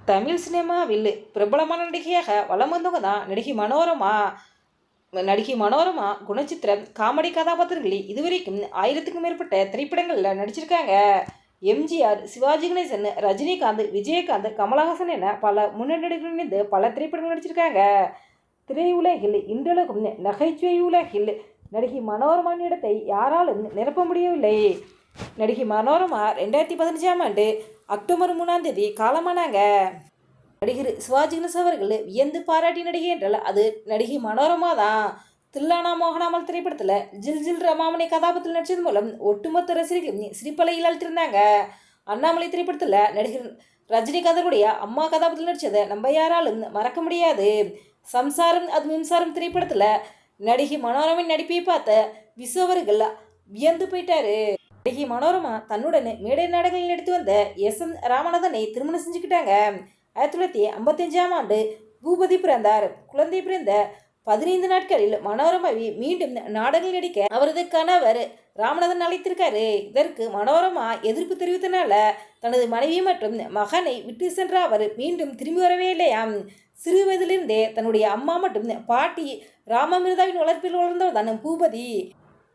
தமிழ் சினிமாவில் பிரபலமான நடிகையாக வலம் வந்தவங்க தான் நடிகை மனோரமா குணச்சித்திரம் காமெடி கதாபாத்திரங்களில் இதுவரைக்கும் 1000க்கும் மேற்பட்ட திரைப்படங்களில் நடிச்சிருக்காங்க. எம்ஜிஆர், சிவாஜி கணேசன், ரஜினிகாந்த், விஜயகாந்த், கமலஹாசன் என பல முன்னணி நடிகர்கள் இணைந்து பல திரைப்படங்கள் நடிச்சிருக்காங்க. திரையுலகில் இன்றளவும் நகைச்சுவை உலகில் நடிகை மனோரமாவின் இடத்தை யாராலும் நிரப்ப முடியவில்லை. நடிகை மனோரமா 2015ஆம் ஆண்டு அக்டோபர் 3ஆம் தேதி காலமானாங்க. நடிகர் சிவாஜி கணேசன் அவர்கள் வியந்து பாராட்டி நடிகை என்றால் அது நடிகை மனோரமா தான். தில்லானா மோகனாமல் திரைப்படத்தில் ஜில் ஜில் ரமாமணி கதாபாத்திரத்தில் நடித்தது மூலம் ஒட்டுமொத்த ரசிகர்களும் சிரிப்பலையில் அழுத்திருந்தாங்க. அண்ணாமலை திரைப்படத்தில் நடிகர் ரஜினிகாந்தருடைய அம்மா கதாபாத்திரத்தில் நடித்ததை நம்ம யாராலும் மறக்க முடியாது. சம்சாரம் அது மின்சாரம் திரைப்படத்தில் நடிகை மனோரமின் நடிப்பை பார்த்த விசு அவர்கள் வியந்து போயிட்டாரு. நடிகை மனோரமா தன்னுடன் மேடை நாடகங்களில் நடித்து வந்த எஸ்.எம். ராமநாதனை திருமணம் செஞ்சுக்கிட்டாங்க. 1955ஆம் ஆண்டு பூபதி பிறந்தார். குழந்தை பிறந்த 15 நாட்களில் மனோரமாவை மீண்டும் நாடகங்கள் நடிக்க அவரது கணவர் ராமநாதன் அழைத்திருக்காரு. இதற்கு மனோரமா எதிர்ப்பு தெரிவித்தனால தனது மனைவி மற்றும் மகனை விட்டு சென்ற அவர் மீண்டும் திரும்பி வரவே இல்லையாம். சிறு வயதிலிருந்தே தன்னுடைய அம்மா மற்றும் பாட்டி ராமமிர்தாவின் வளர்ப்பில் வளர்ந்தவர் தான் பூபதி.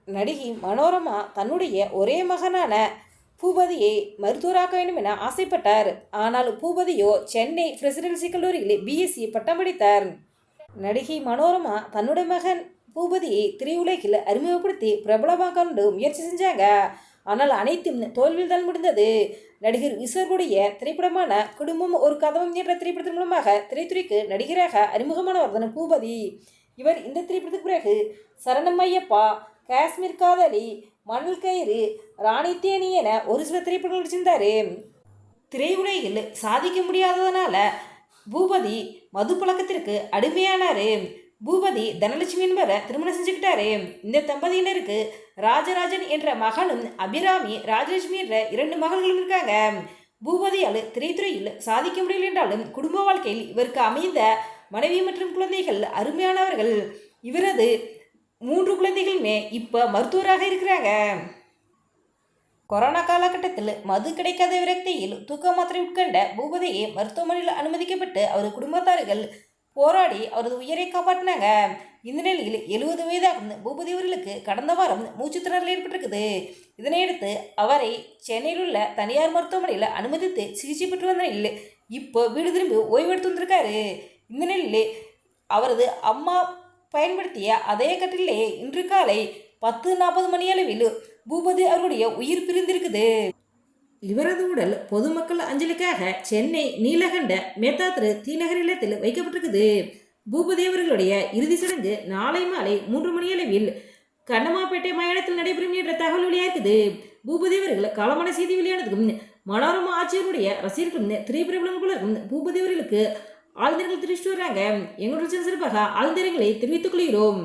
நடிகை மனோரமா தன்னுடைய ஒரே மகனான பூபதியை மருத்துவராக்க வேண்டும் என ஆசைப்பட்டார். ஆனால் பூபதியோ சென்னை பிரசிடென்சி கல்லூரியில் பிஎஸ்சி பட்டம் படித்தார். நடிகை மனோரமா தன்னுடைய மகன் பூபதியை திரையுலகில் அறிமுகப்படுத்தி பிரபலமாக முயற்சி செஞ்சாங்க. ஆனால் அனைத்தும் தோல்வியில் தான் முடிந்தது. நடிகர் விசருடைய திரைப்படமான குடும்பம் ஒரு கதவம் என்ற திரைப்படத்தின் மூலமாக திரைத்துறைக்கு நடிகராக அறிமுகமானவர் தான் பூபதி. இவர் இந்த திரைப்படத்துக்கு பிறகு சரணம் ஐயப்பா, காஷ்மீர் காதலி, மணல் கயிறு, ராணி தேனி என ஒரு சில திரைப்படங்கள் நடிச்சிருந்தாரு. திரையுலகில் சாதிக்க முடியாததுனால பூபதி மது பழக்கத்திற்கு அடிமையானாரு. பூபதி தனலட்சுமி என்பவரை திருமணம் செஞ்சுக்கிட்டாரு. இந்த தம்பதியினருக்கு ராஜராஜன் என்ற மகனும் அபிராமி, ராஜலட்சுமி என்ற 2 மகள்களும் இருக்காங்க. பூபதியால் திரைத்துறையில் சாதிக்க முடியல என்றாலும் குடும்ப வாழ்க்கையில் இவருக்கு அமைந்த மனைவி மற்றும் குழந்தைகள் அருமையானவர்கள். இவரது 3 குழந்தைகளுமே இப்போ மருத்துவராக இருக்கிறாங்க. கொரோனா காலகட்டத்தில் மது கிடைக்காத விரக்தியில் தூக்க மாத்திரை உட்கொண்ட பூபதியை மருத்துவமனையில் அனுமதிக்கப்பட்டு அவரது குடும்பத்தார்கள் போராடி அவரது உயிரை காப்பாற்றினாங்க. இந்த நிலையில் 70 வயதாகும் பூபதி அவர்களுக்கு கடந்த வாரம் மூச்சுத்திணறல் ஏற்பட்டிருக்குது. இதனையடுத்து அவரை சென்னையில் உள்ள தனியார் மருத்துவமனையில் அனுமதித்து சிகிச்சை பெற்று வந்த நிலையில் இப்போ வீடு திரும்பி ஓய்வெடுத்து வந்திருக்காரு. இந்த நிலையில் அவரது அம்மா பயன்படுத்திய அதே கட்டிலே இன்று காலை 10:40 மணியளவில் பூபதி அவருடைய உயிர் பிரிந்திருக்குது. இவரது உடல் பொதுமக்கள் அஞ்சலிக்காக சென்னை நீலகண்ட மேத்தாத்திரு தீநகர் இல்லத்தில் வைக்கப்பட்டிருக்குது. பூபதி அவர்களுடைய இறுதி சடங்கு நாளை மாலை 3 மணியளவில் கண்ணமாப்பேட்டை மயானத்தில் நடைபெறும் என்ற தகவல் வெளியாயிருக்குது. பூபதி அவர்கள் காலமான செய்தி வெளியானதுக்கும் மனோரமா ஆட்சியருடைய ரசிகர்களும் திரைப்பிரபலங்களுக்கும் பூபதி அவர்களுக்கு ஆழ்ந்தர்கள் தெரிவித்து வர்றாங்க. எங்களுடைய சிறப்பாக ஆழ்ந்தரங்களை தெரிவித்துக் கொள்கிறோம்.